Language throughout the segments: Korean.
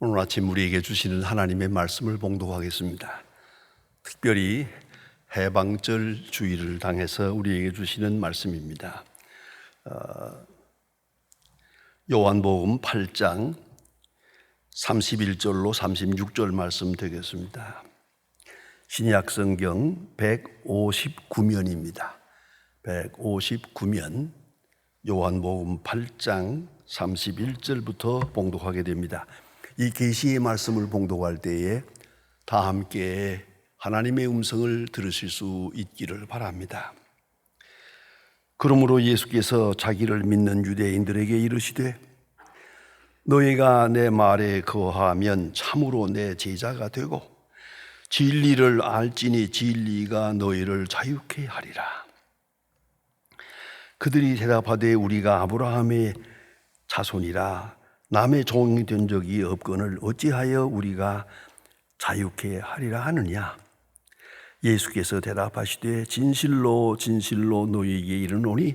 오늘 아침 우리에게 주시는 하나님의 말씀을 봉독하겠습니다. 특별히 해방절 주일을 당해서 우리에게 주시는 말씀입니다. 요한복음 8장 31절로 36절 말씀 되겠습니다. 신약성경 159면입니다. 159면 요한복음 8장 31절부터 봉독하게 됩니다. 이 계시의 말씀을 봉독할 때에 다 함께 하나님의 음성을 들으실 수 있기를 바랍니다. 그러므로 예수께서 자기를 믿는 유대인들에게 이르시되 너희가 내 말에 거하면 참으로 내 제자가 되고 진리를 알지니 진리가 너희를 자유케 하리라. 그들이 대답하되 우리가 아브라함의 자손이라 남의 종이 된 적이 없거늘 어찌하여 우리가 자유케 하리라 하느냐. 예수께서 대답하시되 진실로 진실로 너희에게 이르노니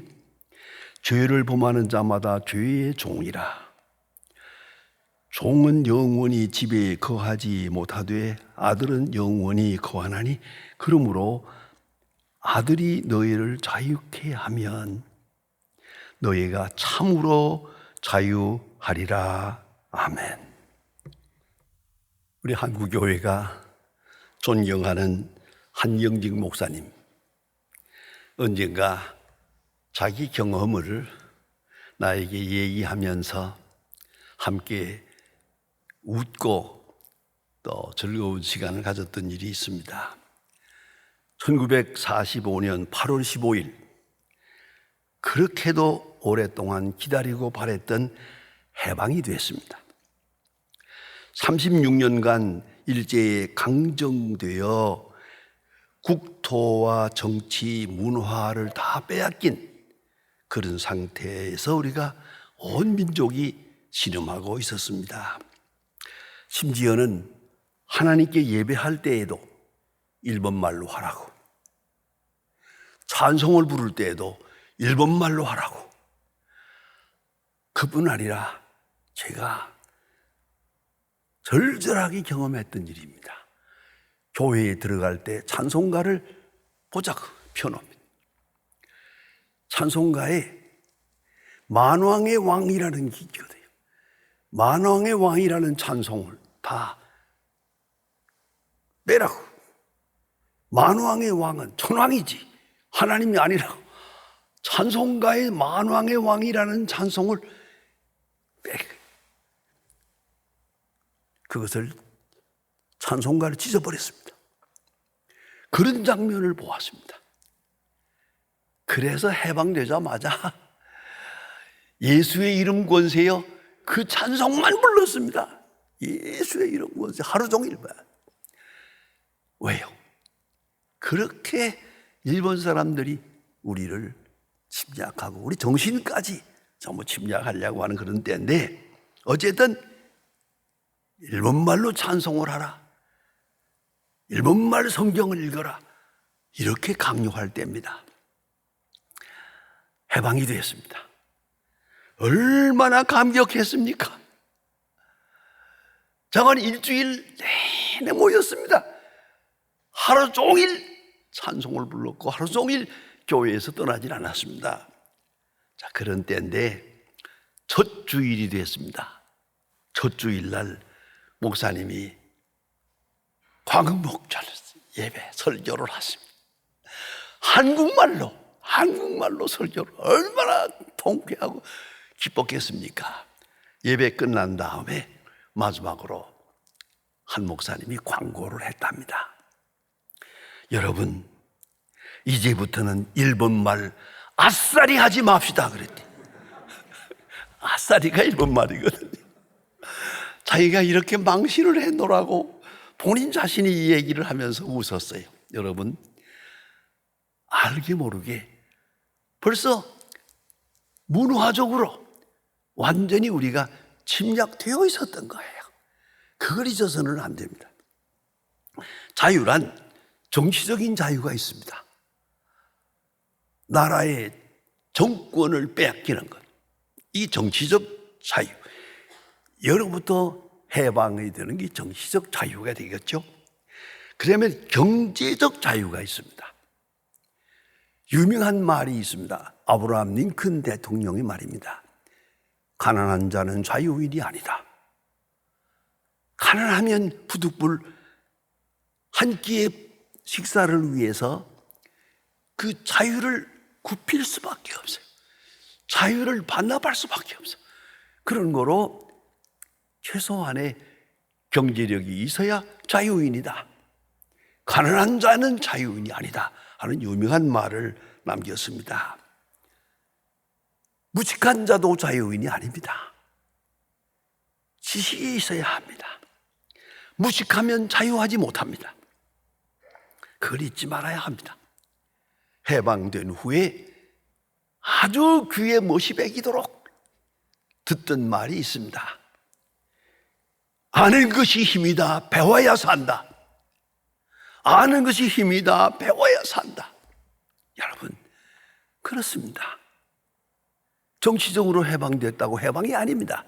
죄를 범하는 자마다 죄의 종이라. 종은 영원히 집에 거하지 못하되 아들은 영원히 거하나니 그러므로 아들이 너희를 자유케 하면 너희가 참으로 자유하리라. 아멘. 우리 한국교회가 존경하는 한영직 목사님, 언젠가 자기 경험을 나에게 얘기하면서 함께 웃고 또 즐거운 시간을 가졌던 일이 있습니다. 1945년 8월 15일, 그렇게도 오랫동안 기다리고 바랬던 해방이 됐습니다. 36년간 일제에 강정되어 국토와 정치, 문화를 다 빼앗긴 그런 상태에서 우리가 온 민족이 신음하고 있었습니다. 심지어는 하나님께 예배할 때에도 일본말로 하라고, 찬송을 부를 때에도 일본말로 하라고. 그뿐 아니라 제가 절절하게 경험했던 일입니다. 교회에 들어갈 때 찬송가를 보자고 펴놓습니다. 찬송가에 만왕의 왕이라는 기교돼요. 만왕의 왕이라는 찬송을 다 빼라고. 만왕의 왕은 천왕이지 하나님이 아니라고. 찬송가에 만왕의 왕이라는 찬송을 빼. 그것을 찬송가를 찢어버렸습니다. 그런 장면을 보았습니다. 그래서 해방되자마자 예수의 이름 권세여 그 찬송만 불렀습니다. 예수의 이름 권세 하루 종일 봐요. 왜요? 그렇게 일본 사람들이 우리를 침략하고 우리 정신까지 전부 침략하려고 하는 그런 때인데, 어쨌든 일본말로 찬송을 하라, 일본말 성경을 읽어라, 이렇게 강요할 때입니다. 해방이 되었습니다. 얼마나 감격했습니까? 저건 일주일 내내 모였습니다. 하루 종일 찬송을 불렀고 하루 종일 교회에서 떠나질 않았습니다. 자, 그런 때인데 첫 주일이 됐습니다. 첫 주일날 목사님이 광복절 예배 설교를 하십니다. 한국말로 설교를 얼마나 통쾌하고 기뻤겠습니까? 예배 끝난 다음에 마지막으로 한 목사님이 광고를 했답니다. 여러분, 이제부터는 일본말 아싸리 하지 맙시다 그랬대. 아싸리가 일본말이거든요. 자기가 이렇게 망신을 해놓으라고 본인 자신이 이 얘기를 하면서 웃었어요. 여러분, 알게 모르게 벌써 문화적으로 완전히 우리가 침략되어 있었던 거예요. 그걸 잊어서는 안 됩니다. 자유란 정치적인 자유가 있습니다. 나라의 정권을 빼앗기는 것, 이 정치적 자유. 예로부터 해방이 되는 게 정치적 자유가 되겠죠. 그러면 경제적 자유가 있습니다. 유명한 말이 있습니다. 아브라함 링컨 대통령의 말입니다. 가난한 자는 자유인이 아니다. 가난하면 부득불 한 끼의 식사를 위해서 그 자유를 굽힐 수밖에 없어요. 자유를 반납할 수밖에 없어요. 그런 거로 최소한의 경제력이 있어야 자유인이다. 가난한 자는 자유인이 아니다 하는 유명한 말을 남겼습니다. 무식한 자도 자유인이 아닙니다. 지식이 있어야 합니다. 무식하면 자유하지 못합니다. 그걸 잊지 말아야 합니다. 해방된 후에 아주 귀에 못이 배기도록 듣던 말이 있습니다. 아는 것이 힘이다. 배워야 산다. 아는 것이 힘이다. 배워야 산다. 여러분, 그렇습니다. 정치적으로 해방됐다고 해방이 아닙니다.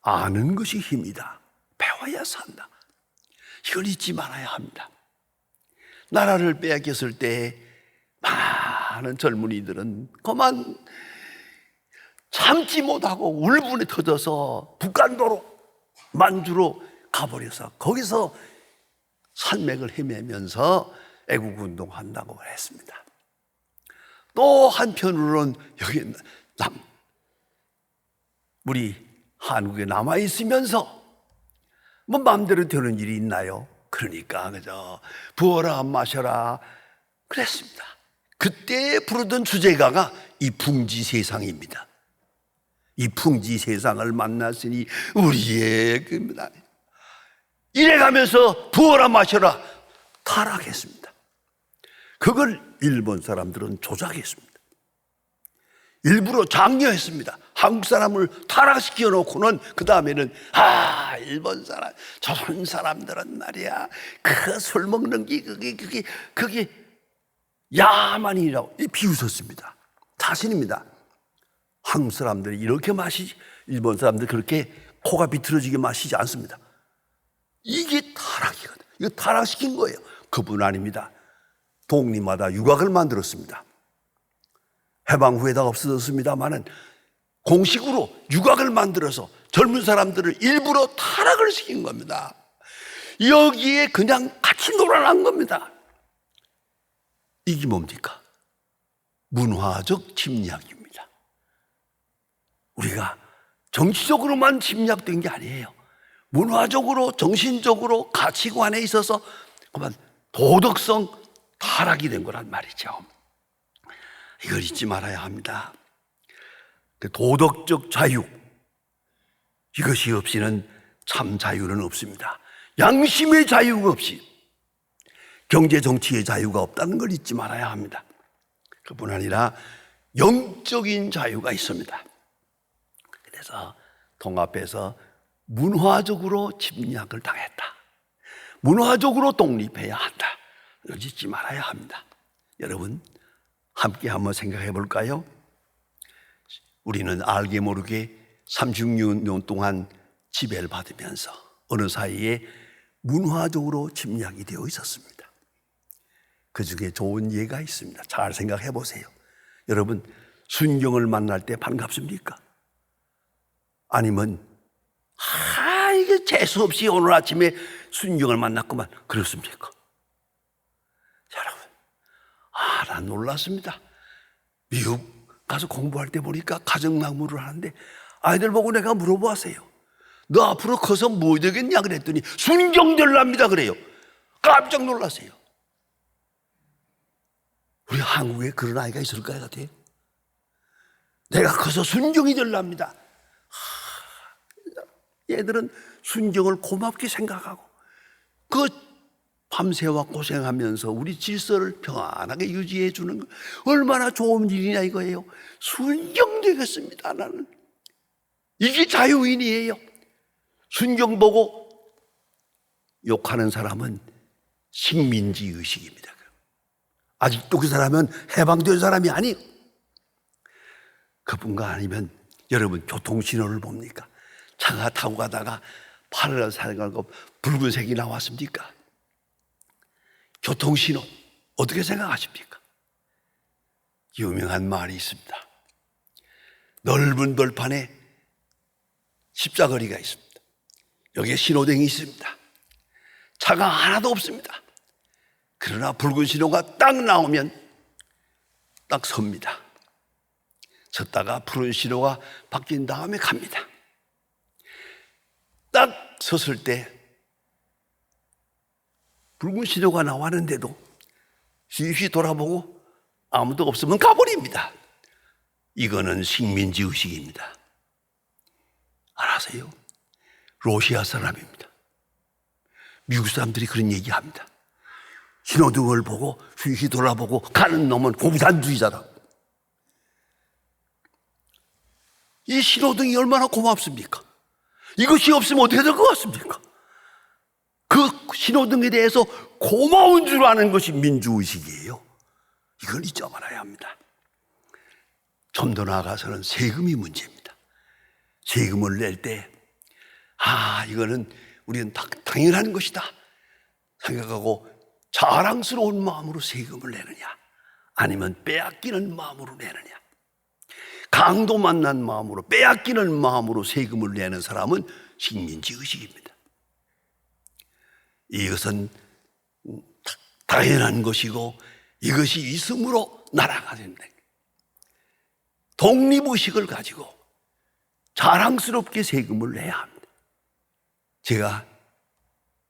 아는 것이 힘이다. 배워야 산다. 이걸 잊지 말아야 합니다. 나라를 빼앗겼을 때 많은 젊은이들은 그만 참지 못하고 울분에 터져서 북한도로 만주로 가버려서 거기서 산맥을 헤매면서 애국운동한다고 했습니다. 또 한편으로는 여기 우리 한국에 남아있으면서 뭐 마음대로 되는 일이 있나요? 그러니까 그저 부어라 마셔라 그랬습니다. 그때 부르던 주제가가 이 풍지 세상입니다. 이 풍지 세상을 만났으니 우리의 겁니다. 이래가면서 부어라 마셔라 타락했습니다. 그걸 일본 사람들은 조작했습니다. 일부러 장려했습니다. 한국 사람을 타락시켜 놓고는 그 다음에는 일본 사람, 조선 사람들은 말이야 그 술 먹는 게 그게 야만이라고 비웃었습니다. 사실입니다. 한국 사람들이 이렇게 마시지 일본 사람들이 그렇게 코가 비틀어지게 마시지 않습니다. 이게 타락이거든요. 이거 타락시킨 거예요. 그뿐 아닙니다. 독립마다 유곽을 만들었습니다. 해방 후에 다 없어졌습니다만은 공식으로 유곽을 만들어서 젊은 사람들을 일부러 타락을 시킨 겁니다. 여기에 그냥 같이 놀아난 겁니다. 이게 뭡니까? 문화적 침략입니다. 우리가 정치적으로만 침략된 게 아니에요. 문화적으로, 정신적으로, 가치관에 있어서 그만 도덕성 타락이 된 거란 말이죠. 이걸 잊지 말아야 합니다. 도덕적 자유, 이것이 없이는 참 자유는 없습니다. 양심의 자유가 없이 경제 정치의 자유가 없다는 걸 잊지 말아야 합니다. 그뿐 아니라 영적인 자유가 있습니다. 그래서 통합해서 문화적으로 침략을 당했다. 문화적으로 독립해야 한다. 이걸 잊지 말아야 합니다. 여러분, 함께 한번 생각해 볼까요? 우리는 알게 모르게 36년 동안 지배를 받으면서 어느 사이에 문화적으로 침략이 되어 있었습니다. 그 중에 좋은 예가 있습니다. 잘 생각해 보세요. 여러분, 순경을 만날 때 반갑습니까? 아니면 이게 재수 없이 오늘 아침에 순경을 만났구만 그렇습니까? 여러분, 난 놀랐습니다. 미국 가서 공부할 때 보니까 가정학무를 하는데 아이들 보고 내가 물어보았어요. 너 앞으로 커서 뭐 되겠냐 그랬더니 순경 되랍니다 그래요. 깜짝 놀랐어요. 우리 한국에 그런 아이가 있을까요 같아요? 내가 커서 순경이 되랍니다. 얘들은 순경을 고맙게 생각하고 그 밤새와 고생하면서 우리 질서를 평안하게 유지해 주는 거 얼마나 좋은 일이냐 이거예요. 순경 되겠습니다. 나는 이게 자유인이에요. 순경 보고 욕하는 사람은 식민지 의식입니다. 아직도 그 사람은 해방된 사람이 아니에요. 그분과 아니면 여러분 교통신호를 봅니까? 차가 타고 가다가 파란색하고 붉은색이 나왔습니까? 교통신호 어떻게 생각하십니까? 유명한 말이 있습니다. 넓은 벌판에 십자거리가 있습니다. 여기에 신호등이 있습니다. 차가 하나도 없습니다. 그러나 붉은 신호가 딱 나오면 딱 섭니다. 섰다가 푸른 신호가 바뀐 다음에 갑니다. 딱 섰을 때 붉은 신호가 나왔는데도 쉬쉬 돌아보고 아무도 없으면 가버립니다. 이거는 식민지 의식입니다. 알아세요? 러시아 사람입니다. 미국 사람들이 그런 얘기합니다. 신호등을 보고 휘휘 돌아보고 가는 놈은 공산주의자다. 이 신호등이 얼마나 고맙습니까? 이것이 없으면 어떻게 될 것 같습니까? 그 신호등에 대해서 고마운 줄 아는 것이 민주의식이에요. 이걸 잊지 말아야 합니다. 좀 더 나아가서는 세금이 문제입니다. 세금을 낼 때 이거는 우리는 당연한 것이다 생각하고 자랑스러운 마음으로 세금을 내느냐, 아니면 빼앗기는 마음으로 내느냐. 강도 만난 마음으로, 빼앗기는 마음으로 세금을 내는 사람은 식민지 의식입니다. 이것은 당연한 것이고 이것이 있음으로 나라가 된다. 독립의식을 가지고 자랑스럽게 세금을 내야 합니다. 제가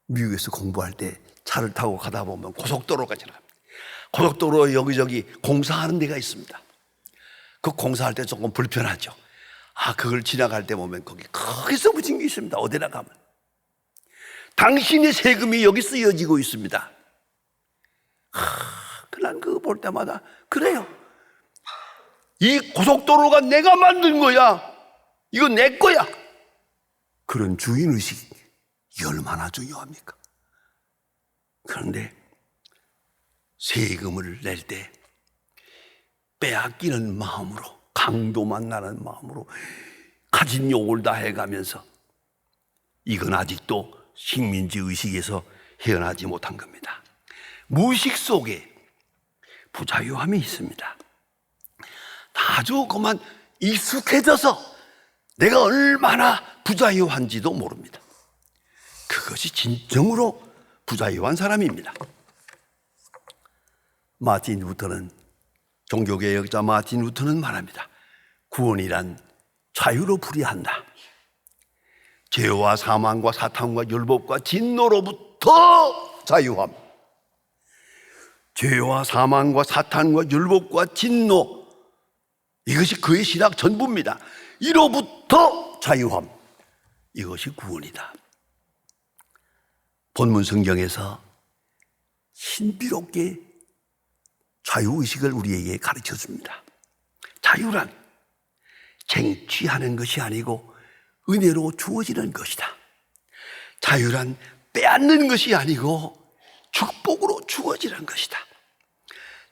미국에서 공부할 때 차를 타고 가다 보면 고속도로가 지나갑니다. 고속도로 여기저기 공사하는 데가 있습니다. 그 공사할 때 조금 불편하죠. 그걸 지나갈 때 보면 거기 크게 써붙인 게 있습니다. 어디나 가면 당신의 세금이 여기 쓰여지고 있습니다. 난 그거 볼 때마다 그래요. 이 고속도로가 내가 만든 거야. 이거 내 거야. 그런 주인의식, 이게 얼마나 중요합니까? 그런데 세금을 낼 때 빼앗기는 마음으로, 강도만 나는 마음으로 가진 욕을 다 해가면서, 이건 아직도 식민지 의식에서 헤어나지 못한 겁니다. 무의식 속에 부자유함이 있습니다. 아주 그만 익숙해져서 내가 얼마나 부자유한지도 모릅니다. 그것이 진정으로 부자유한 사람입니다. 마틴 루터는, 종교개혁자 마틴 루터는 말합니다. 구원이란 자유로 불이한다. 죄와 사망과 사탄과 율법과 진노로부터 자유함. 죄와 사망과 사탄과 율법과 진노, 이것이 그의 신학 전부입니다. 이로부터 자유함, 이것이 구원이다. 본문 성경에서 신비롭게 자유의식을 우리에게 가르쳐 줍니다. 자유란 쟁취하는 것이 아니고 은혜로 주어지는 것이다. 자유란 빼앗는 것이 아니고 축복으로 주어지는 것이다.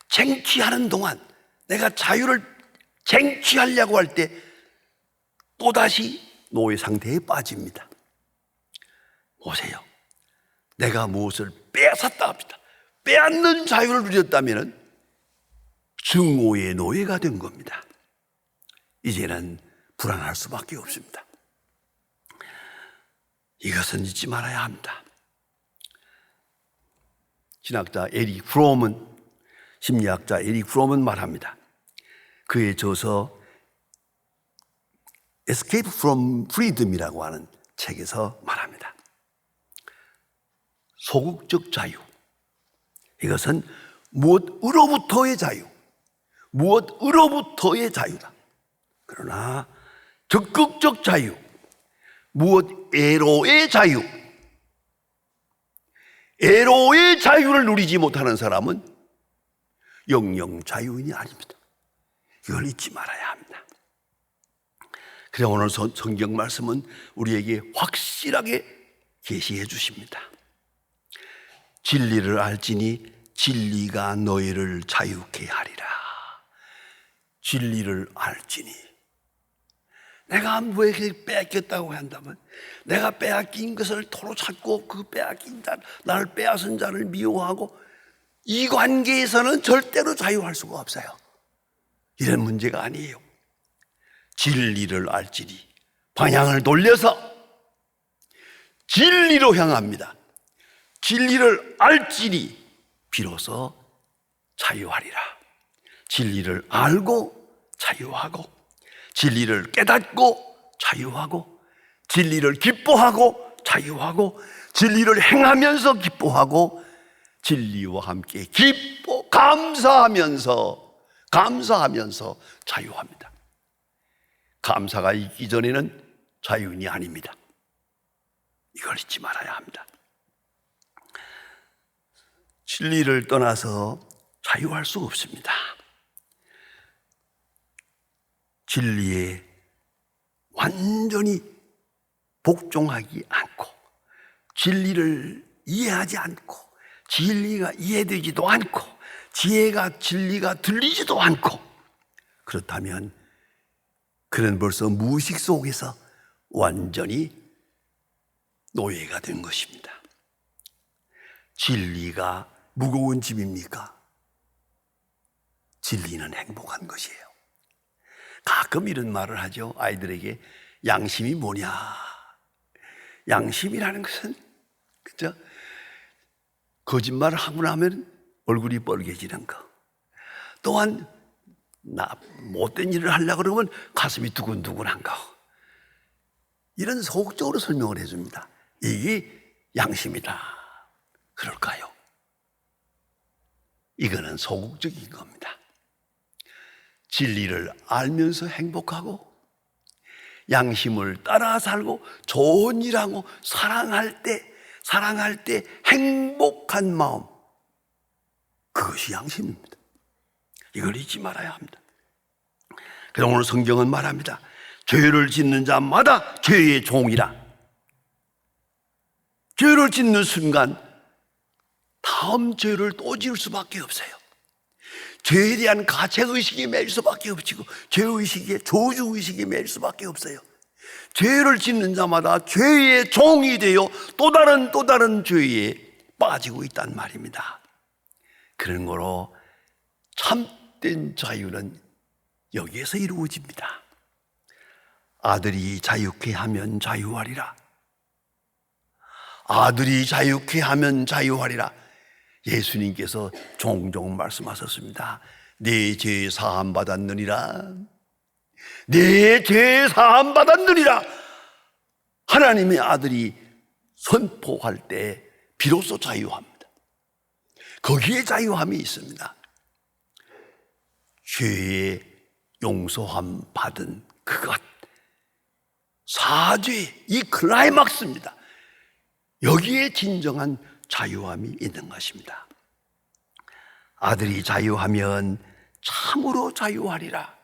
쟁취하는 동안, 내가 자유를 쟁취하려고 할 때 또다시 노예 상태에 빠집니다. 보세요. 내가 무엇을 빼앗았다 합니다. 빼앗는 자유를 누렸다면 증오의 노예가 된 겁니다. 이제는 불안할 수밖에 없습니다. 이것은 잊지 말아야 합니다. 신학자 에릭 프롬은, 심리학자 에릭 프롬은 말합니다. 그의 저서 Escape from Freedom이라고 하는 책에서 말합니다. 소극적 자유, 이것은 무엇으로부터의 자유, 무엇으로부터의 자유다. 그러나 적극적 자유, 무엇에로의 자유, 에로의 자유를 누리지 못하는 사람은 영영 자유인이 아닙니다. 이걸 잊지 말아야 합니다. 그래서 오늘 성경 말씀은 우리에게 확실하게 계시해 주십니다. 진리를 알지니 진리가 너희를 자유케 하리라. 진리를 알지니, 내가 왜 뺏겼다고 한다면, 내가 빼앗긴 것을 토로 찾고 그 빼앗긴 자, 나를 빼앗은 자를 미워하고, 이 관계에서는 절대로 자유할 수가 없어요. 이런 문제가 아니에요. 진리를 알지니 방향을 돌려서 진리로 향합니다. 진리를 알지니 비로소 자유하리라. 진리를 알고 자유하고, 진리를 깨닫고 자유하고, 진리를 기뻐하고 자유하고, 진리를 행하면서 기뻐하고, 진리와 함께 감사하면서 자유합니다. 감사가 있기 전에는 자유인이 아닙니다. 이걸 잊지 말아야 합니다. 진리를 떠나서 자유할 수 없습니다. 진리에 완전히 복종하지 않고, 진리를 이해하지 않고, 진리가 이해되지도 않고, 진리가 들리지도 않고, 그렇다면 그는 벌써 무의식 속에서 완전히 노예가 된 것입니다. 진리가 무거운 짐입니까? 진리는 행복한 것이에요. 가끔 이런 말을 하죠. 아이들에게 양심이 뭐냐? 양심이라는 것은, 그죠? 거짓말을 하고 나면 얼굴이 뻘개지는 거. 또한 못된 일을 하려고 그러면 가슴이 두근두근한 거. 이런 소극적으로 설명을 해줍니다. 이게 양심이다. 그럴까요? 이거는 소극적인 겁니다. 진리를 알면서 행복하고, 양심을 따라 살고, 좋은 일하고, 사랑할 때 행복한 마음, 그것이 양심입니다. 이걸 잊지 말아야 합니다. 그래서 오늘 성경은 말합니다. 죄를 짓는 자마다 죄의 종이라. 죄를 짓는 순간 다음 죄를 또 지을 수밖에 없어요. 죄에 대한 가책의식이 매일 수밖에 없고, 죄의식에 저주의식이 매일 수밖에 없어요. 죄를 짓는 자마다 죄의 종이 되어 또 다른 죄에 빠지고 있단 말입니다. 그런 거로 참된 자유는 여기에서 이루어집니다. 아들이 자유케 하면 자유하리라. 아들이 자유케 하면 자유하리라. 예수님께서 종종 말씀하셨습니다. 내 죄 사함 받았느니라. 내 죄 사함 받았느니라. 하나님의 아들이 선포할 때 비로소 자유합니다. 거기에 자유함이 있습니다. 죄의 용서함 받은 그것, 사죄, 이 클라이막스입니다. 여기에 진정한 자유함이 있는 것입니다. 아들이 자유하면 참으로 자유하리라.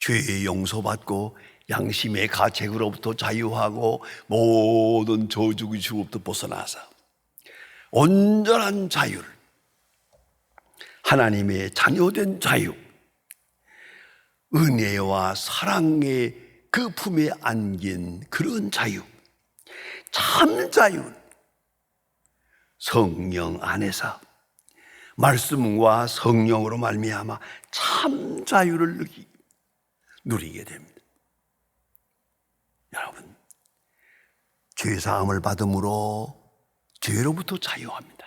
죄의 용서받고 양심의 가책으로부터 자유하고 모든 저주의식으로부터 벗어나서 온전한 자유를, 하나님의 자녀된 자유, 은혜와 사랑의 그 품에 안긴 그런 자유, 참 자유, 성령 안에서 말씀과 성령으로 말미암아 참 자유를 누리게 됩니다. 여러분, 죄사함을 받음으로 죄로부터 자유합니다.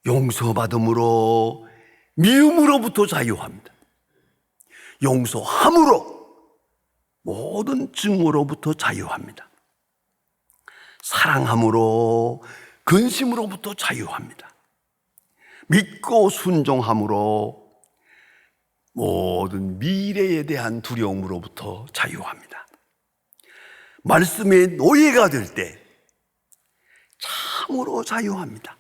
용서받음으로 미움으로부터 자유합니다. 용서함으로 모든 증오로부터 자유합니다. 사랑함으로 근심으로부터 자유합니다. 믿고 순종함으로 모든 미래에 대한 두려움으로부터 자유합니다. 말씀의 노예가 될 때 참으로 자유합니다.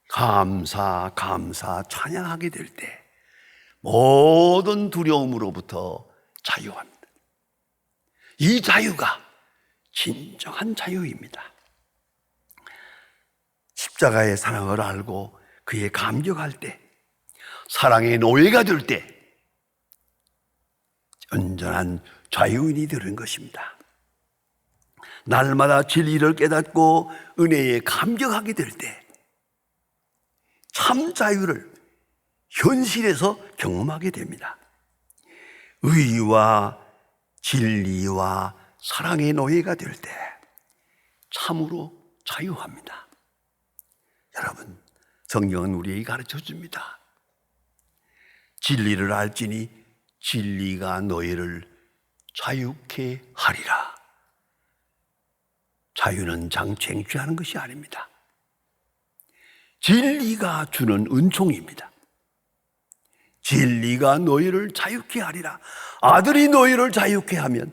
감사 찬양하게 될 때 모든 두려움으로부터 자유합니다. 이 자유가 진정한 자유입니다. 십자가의 사랑을 알고 그에 감격할 때, 사랑의 노예가 될 때, 온전한 자유인이 되는 것입니다. 날마다 진리를 깨닫고 은혜에 감격하게 될 때 참 자유를 현실에서 경험하게 됩니다. 의와 진리와 사랑의 노예가 될 때 참으로 자유합니다. 여러분, 성경은 우리에게 가르쳐 줍니다. 진리를 알지니 진리가 너희를 자유케 하리라. 자유는 쟁취하는 것이 아닙니다. 진리가 주는 은총입니다. 진리가 너희를 자유케 하리라. 아들이 너희를 자유케 하면,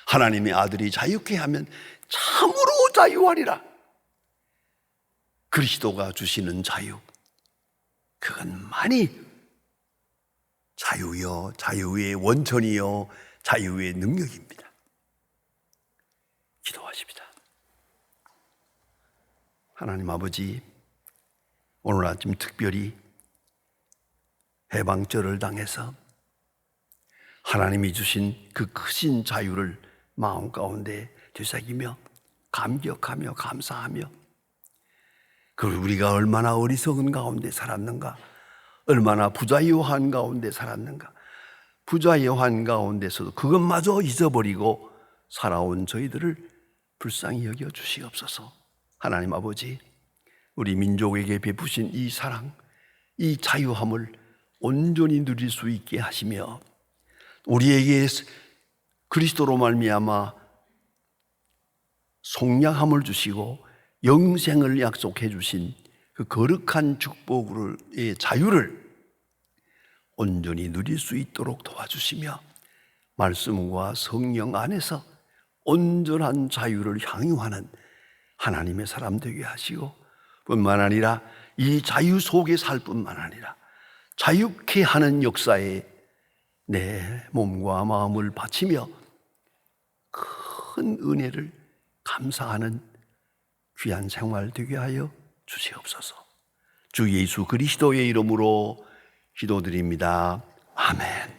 하나님의 아들이 자유케 하면 참으로 자유하리라. 그리스도가 주시는 자유, 그건 많이 자유요, 자유의 원천이요, 자유의 능력입니다. 기도하십시다. 하나님 아버지, 오늘 아침 특별히 해방절을 당해서 하나님이 주신 그 크신 자유를 마음 가운데 되새기며 감격하며 감사하며, 그리고 우리가 얼마나 어리석은 가운데 살았는가, 얼마나 부자유한 가운데 살았는가, 부자유한 가운데서도 그것마저 잊어버리고 살아온 저희들을 불쌍히 여겨 주시옵소서. 하나님 아버지, 우리 민족에게 베푸신 이 사랑, 이 자유함을 온전히 누릴 수 있게 하시며, 우리에게 그리스도로 말미암아 속량함을 주시고 영생을 약속해 주신 그 거룩한 축복의 자유를 온전히 누릴 수 있도록 도와주시며, 말씀과 성령 안에서 온전한 자유를 향유하는 하나님의 사람 되게 하시고, 뿐만 아니라 이 자유 속에 살 뿐만 아니라 자유케 하는 역사에 내 몸과 마음을 바치며 큰 은혜를 감사하는 귀한 생활 되게 하여 주시옵소서. 주 예수 그리스도의 이름으로 기도드립니다. 아멘.